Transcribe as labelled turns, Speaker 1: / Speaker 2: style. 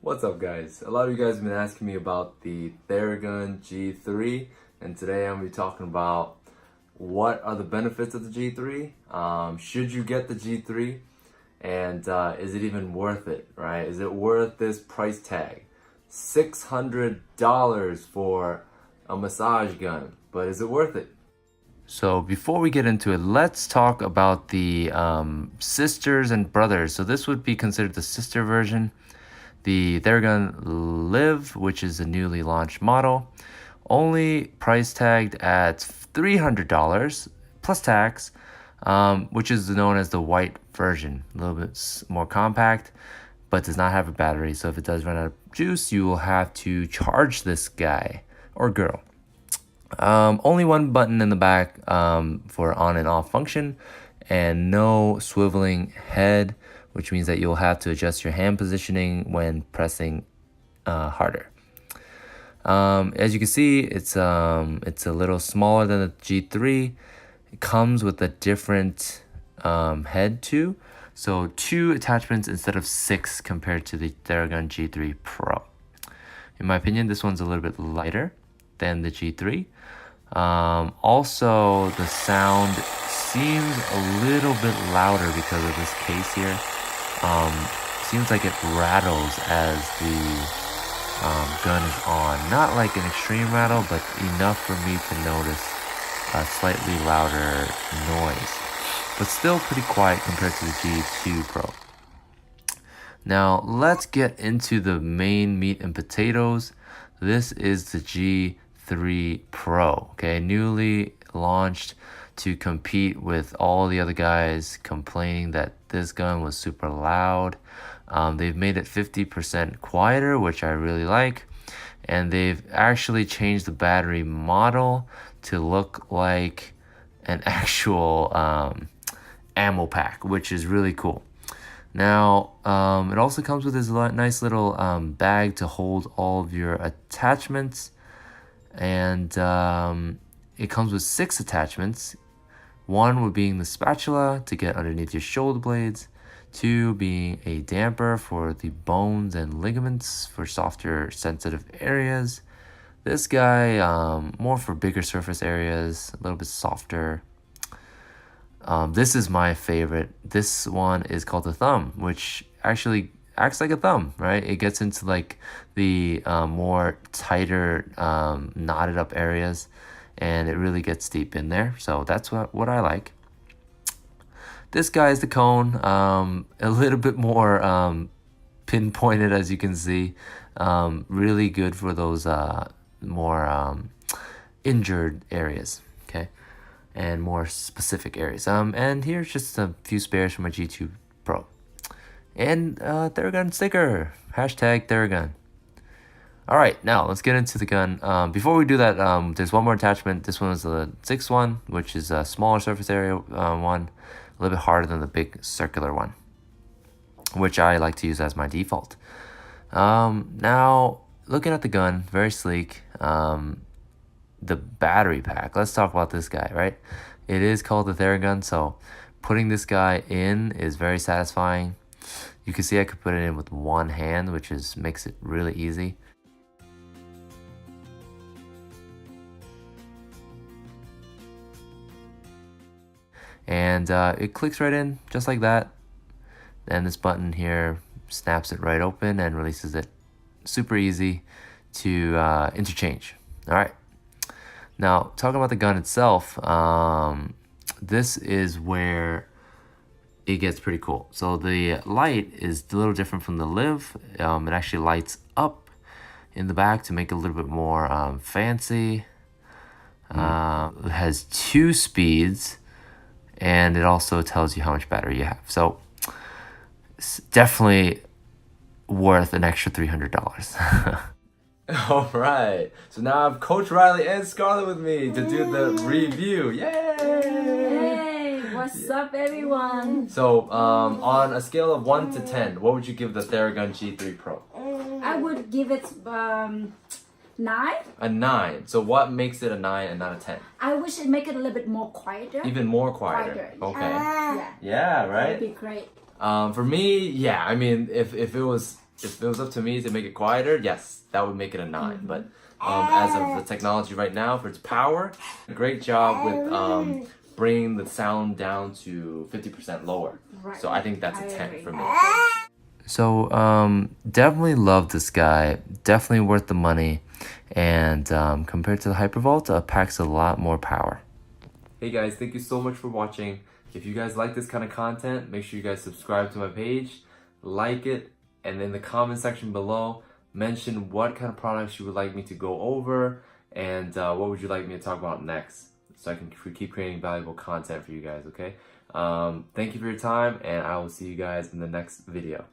Speaker 1: What's up, guys? A lot of you guys have been asking me about the Theragun G3, and today I'm going to be talking about what are the benefits of the G3, should you get the G3, and is it even worth it, right? Is it worth this price tag? $600 for a massage gun, but is it worth it? So before we get into it, let's talk about the sisters and brothers. So this would be considered the sister version. The Theragun Live, which is a newly launched model, only price tagged at $300 plus tax, which is known as the white version. A little bit more compact, but does not have a battery. So if it does run out of juice, you will have to charge this guy or girl. Only one button in the back for on and off function, and no swiveling head, which means that you'll have to adjust your hand positioning when pressing harder. As you can see, it's a little smaller than the G3. It comes with a different head too. So 2 attachments instead of 6 compared to the Theragun G3PRO. In my opinion, this one's a little bit lighter than the G3. Also, the sound seems a little bit louder because of this case here. Seems like it rattles as the gun is on. Not like an extreme rattle, but enough for me to notice a slightly louder noise. But still pretty quiet compared to the G2 Pro. Now, let's get into the main meat and potatoes. This is the G3 Pro, okay? Newly launched to compete with all the other guys complaining that this gun was super loud. They've made it 50% quieter, which I really like. And they've actually changed the battery model to look like an actual ammo pack, which is really cool. Now, it also comes with this nice little bag to hold all of your attachments. And it comes with 6 attachments. 1 would being the spatula to get underneath your shoulder blades. 2 being a damper for the bones and ligaments for softer, sensitive areas. This guy, more for bigger surface areas, a little bit softer. This is my favorite. This one is called the thumb, which actually acts like a thumb, right? It gets into like the more tighter, knotted up areas, and it really gets deep in there. So that's what I like. This guy is the cone, a little bit more pinpointed, as you can see. Really good for those more injured areas, okay? And more specific areas. And here's just a few spares from my G2 Pro. And Theragun sticker, hashtag Theragun. All right, now let's get into the gun. Before we do that, there's one more attachment. This one is the 6th one, which is a smaller surface area one, a little bit harder than the big circular one, which I like to use as my default. Now, looking at the gun, very sleek. The battery pack, let's talk about this guy, right? It is called the Theragun, so putting this guy in is very satisfying. You can see I could put it in with one hand, which makes it really easy. And it clicks right in, just like that. And this button here snaps it right open and releases it. Super easy to interchange. All right. Now, talking about the gun itself, this is where it gets pretty cool. So the light is a little different from the Live. It actually lights up in the back to make it a little bit more fancy. It has 2 speeds, and it also tells you how much battery you have. So it's definitely worth an extra $300. All right, so now I have Coach Riley and Scarlett with me to do the review. Yay!
Speaker 2: Hey, what's up, everyone?
Speaker 1: So, on a scale of 1 to 10, what would you give the Theragun G3 Pro?
Speaker 2: I would give it 9.
Speaker 1: A 9. So what makes it a 9 and not a 10?
Speaker 2: I wish it make it a little bit more quieter.
Speaker 1: Even more quieter. Okay.
Speaker 2: Yeah.
Speaker 1: Yeah, right?
Speaker 2: That'd be great.
Speaker 1: For me, yeah, I mean, if it was
Speaker 3: If it was up to me to make it quieter, yes, that would make it a 9. But as of the technology right now, for its power, great job with bringing the sound down to 50% lower.
Speaker 2: Right.
Speaker 3: So I think that's a 10
Speaker 2: agree.
Speaker 3: for me.
Speaker 1: So definitely love this guy, definitely worth the money, and compared to the Hypervolt, packs a lot more power.
Speaker 3: Hey guys, thank you so much for watching. If you guys like this kind of content, make sure you guys subscribe to my page, like it, and in the comment section below, mention what kind of products you would like me to go over, and what would you like me to talk about next, so I can keep creating valuable content for you guys, okay? Thank you for your time, and I will see you guys in the next video.